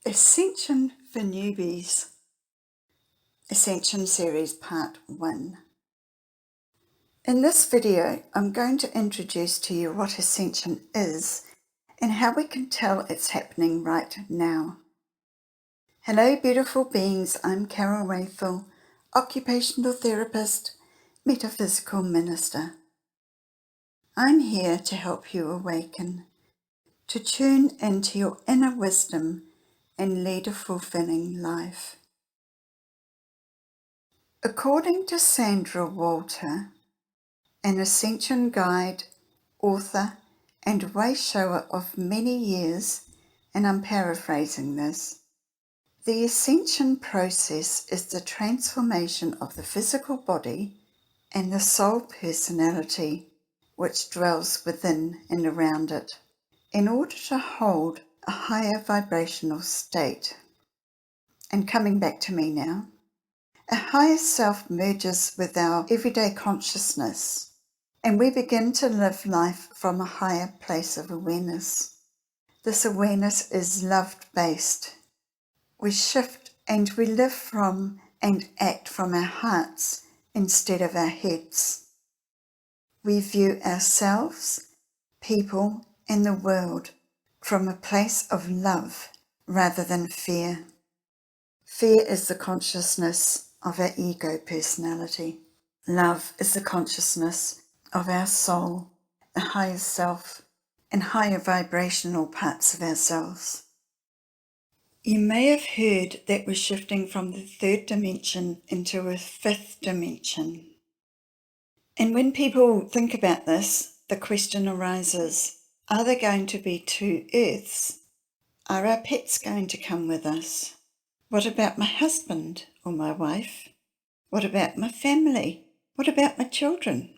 Ascension for Newbies, Ascension Series Part 1. In this video, I'm going to introduce to you what Ascension is and how we can tell it's happening right now. Hello beautiful beings, I'm Carol Rayfield, occupational therapist, metaphysical minister. I'm here to help you awaken, to tune into your inner wisdom and lead a fulfilling life. According to Sandra Walter, an Ascension guide, author, and way shower of many years, and I'm paraphrasing this, the Ascension process is the transformation of the physical body and the soul personality which dwells within and around it, in order to hold a higher vibrational state. And coming back to me now, a higher self merges with our everyday consciousness, and we begin to live life from a higher place of awareness. This awareness is love-based. We shift and we live from and act from our hearts instead of our heads. We view ourselves, people, and the world from a place of love rather than fear. Fear is the consciousness of our ego personality. Love is the consciousness of our soul, the higher self, and higher vibrational parts of ourselves. You may have heard that we're shifting from the third dimension into a fifth dimension. And when people think about this, the question arises, are there going to be two earths? Are our pets going to come with us? What about my husband or my wife? What about my family? What about my children?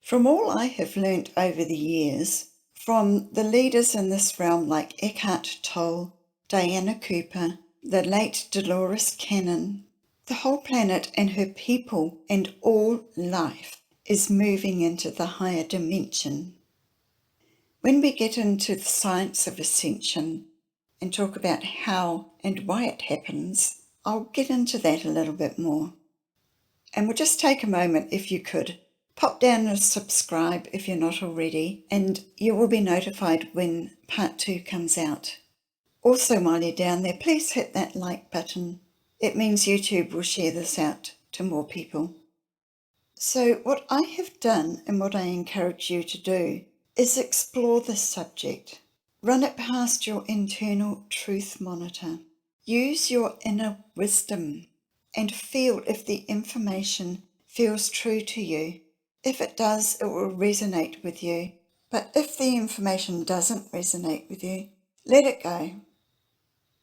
From all I have learnt over the years, from the leaders in this realm like Eckhart Tolle, Diana Cooper, the late Dolores Cannon, the whole planet and her people and all life is moving into the higher dimension. When we get into the science of ascension and talk about how and why it happens, I'll get into that a little bit more. And we'll just take a moment, if you could, pop down and subscribe if you're not already, and you will be notified when part 2 comes out. Also, while you're down there, please hit that like button. It means YouTube will share this out to more people. So what I have done and what I encourage you to do is explore this subject. Run it past your internal truth monitor. Use your inner wisdom and feel if the information feels true to you. If it does, it will resonate with you. But if the information doesn't resonate with you, let it go.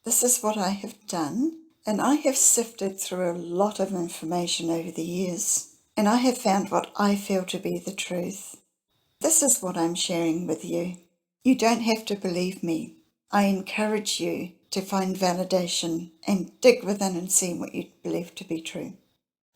This is what I have done, and I have sifted through a lot of information over the years, and I have found what I feel to be the truth. This is what I'm sharing with you. You don't have to believe me. I encourage you to find validation and dig within and see what you believe to be true.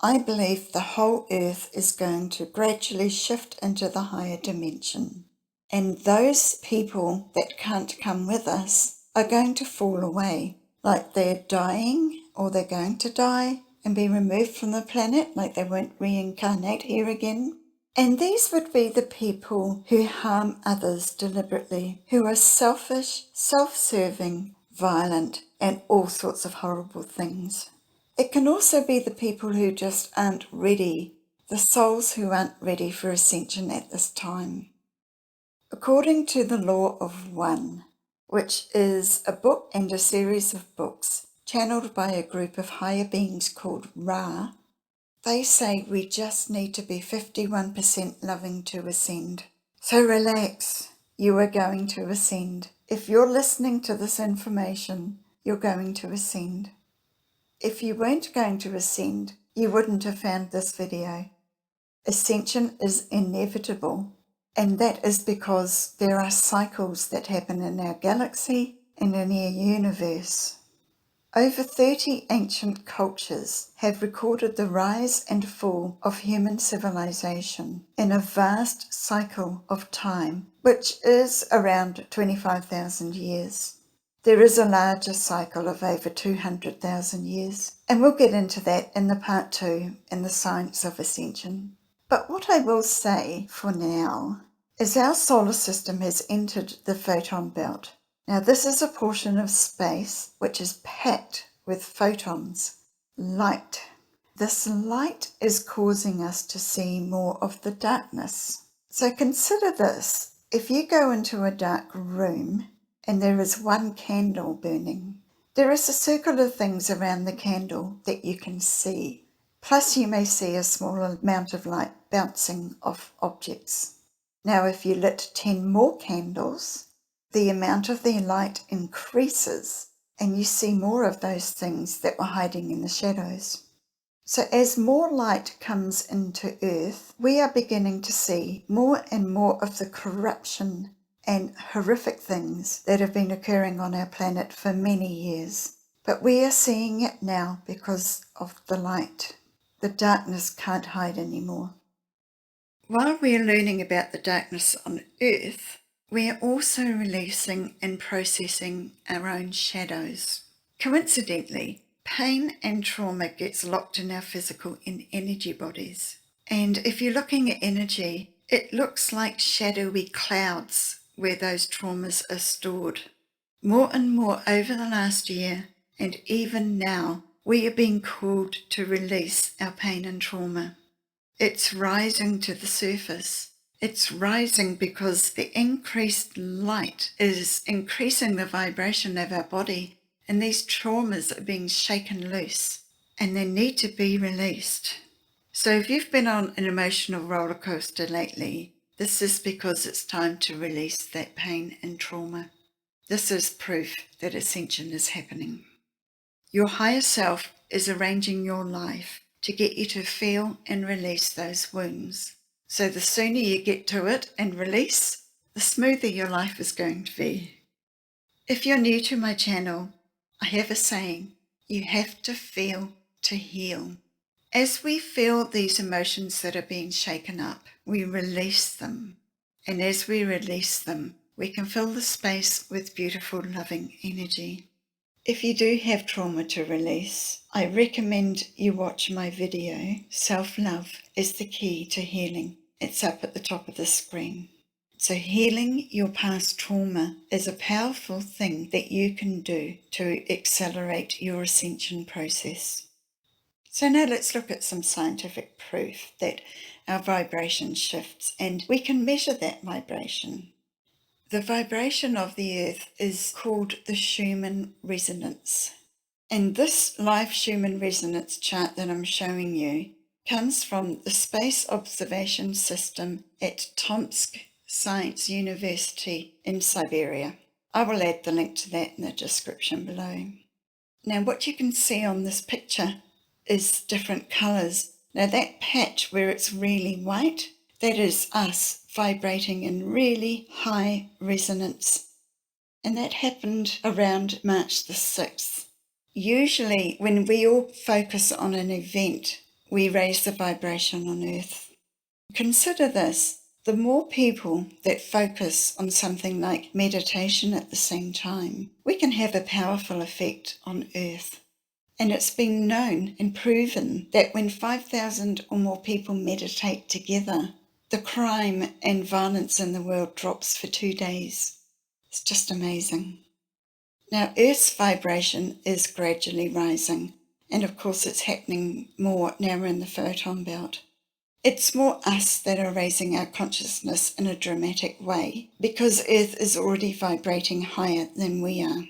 I believe the whole earth is going to gradually shift into the higher dimension. And those people that can't come with us are going to fall away, like they're dying or they're going to die and be removed from the planet, like they won't reincarnate here again. And these would be the people who harm others deliberately, who are selfish, self-serving, violent, and all sorts of horrible things. It can also be the people who just aren't ready, the souls who aren't ready for ascension at this time. According to the Law of One, which is a book and a series of books channeled by a group of higher beings called Ra, they say we just need to be 51% loving to ascend. So relax, you are going to ascend. If you're listening to this information, you're going to ascend. If you weren't going to ascend, you wouldn't have found this video. Ascension is inevitable, and that is because there are cycles that happen in our galaxy and in our universe. Over 30 ancient cultures have recorded the rise and fall of human civilization in a vast cycle of time, which is around 25,000 years. There is a larger cycle of over 200,000 years, and we'll get into that in the part 2 in the Science of Ascension. But what I will say for now is our solar system has entered the Photon Belt. Now this is a portion of space which is packed with photons, light. This light is causing us to see more of the darkness. So consider this: if you go into a dark room and there is one candle burning, there is a circle of things around the candle that you can see. Plus you may see a small amount of light bouncing off objects. Now if you lit 10 more candles, the amount of the light increases and you see more of those things that were hiding in the shadows. So as more light comes into Earth, we are beginning to see more and more of the corruption and horrific things that have been occurring on our planet for many years. But we are seeing it now because of the light. The darkness can't hide anymore. While we are learning about the darkness on Earth, we are also releasing and processing our own shadows. Coincidentally, pain and trauma gets locked in our physical and energy bodies. And if you're looking at energy, it looks like shadowy clouds where those traumas are stored. More and more over the last year, and even now, we are being called to release our pain and trauma. It's rising to the surface. It's rising because the increased light is increasing the vibration of our body, and these traumas are being shaken loose, and they need to be released. So if you've been on an emotional roller coaster lately, this is because it's time to release that pain and trauma. This is proof that ascension is happening. Your higher self is arranging your life to get you to feel and release those wounds. So the sooner you get to it and release, the smoother your life is going to be. If you're new to my channel, I have a saying: you have to feel to heal. As we feel these emotions that are being shaken up, we release them. And as we release them, we can fill the space with beautiful, loving energy. If you do have trauma to release, I recommend you watch my video, Self-Love is the Key to Healing. It's up at the top of the screen. So healing your past trauma is a powerful thing that you can do to accelerate your ascension process. So now let's look at some scientific proof that our vibration shifts, and we can measure that vibration. The vibration of the Earth is called the Schumann Resonance. And this live Schumann Resonance chart that I'm showing you comes from the Space Observation System at Tomsk Science University in Siberia. I will add the link to that in the description below. Now what you can see on this picture is different colours. Now that patch where it's really white, that is us vibrating in really high resonance. And that happened around March the 6th. Usually when we all focus on an event, we raise the vibration on Earth. Consider this: the more people that focus on something like meditation at the same time, we can have a powerful effect on Earth. And it's been known and proven that when 5,000 or more people meditate together, the crime and violence in the world drops for 2 days. It's just amazing. Now, Earth's vibration is gradually rising, and of course it's happening more now we're in the Photon Belt. It's more us that are raising our consciousness in a dramatic way, because Earth is already vibrating higher than we are.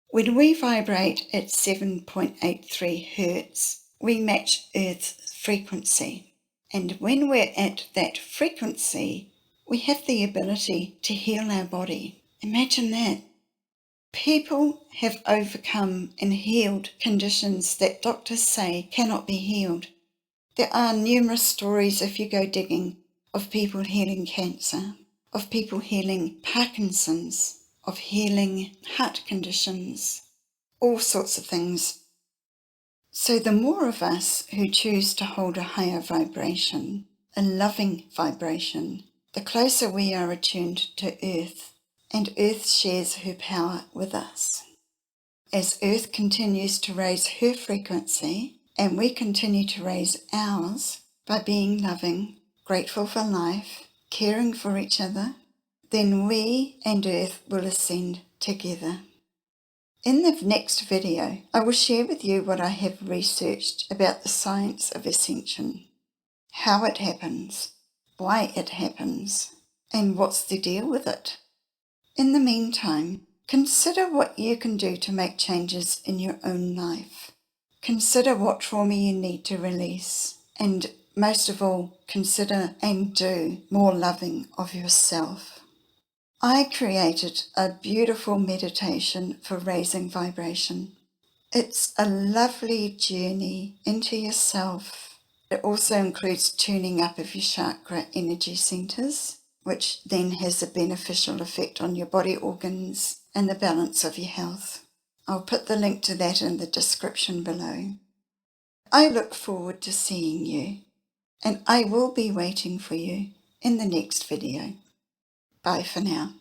When we vibrate at 7.83 Hertz, we match Earth's frequency. And when we're at that frequency, we have the ability to heal our body. Imagine that. People have overcome and healed conditions that doctors say cannot be healed. There are numerous stories, if you go digging, of people healing cancer, of people healing Parkinson's, of healing heart conditions, all sorts of things. So the more of us who choose to hold a higher vibration, a loving vibration, the closer we are attuned to Earth, and Earth shares her power with us. As Earth continues to raise her frequency, and we continue to raise ours by being loving, grateful for life, caring for each other, then we and Earth will ascend together. In the next video, I will share with you what I have researched about the science of ascension, how it happens, why it happens, and what's the deal with it. In the meantime, consider what you can do to make changes in your own life. Consider what trauma you need to release, and most of all, consider and do more loving of yourself. I created a beautiful meditation for raising vibration. It's a lovely journey into yourself. It also includes tuning up of your chakra energy centers, which then has a beneficial effect on your body organs and the balance of your health. I'll put the link to that in the description below. I look forward to seeing you, and I will be waiting for you in the next video. Bye for now.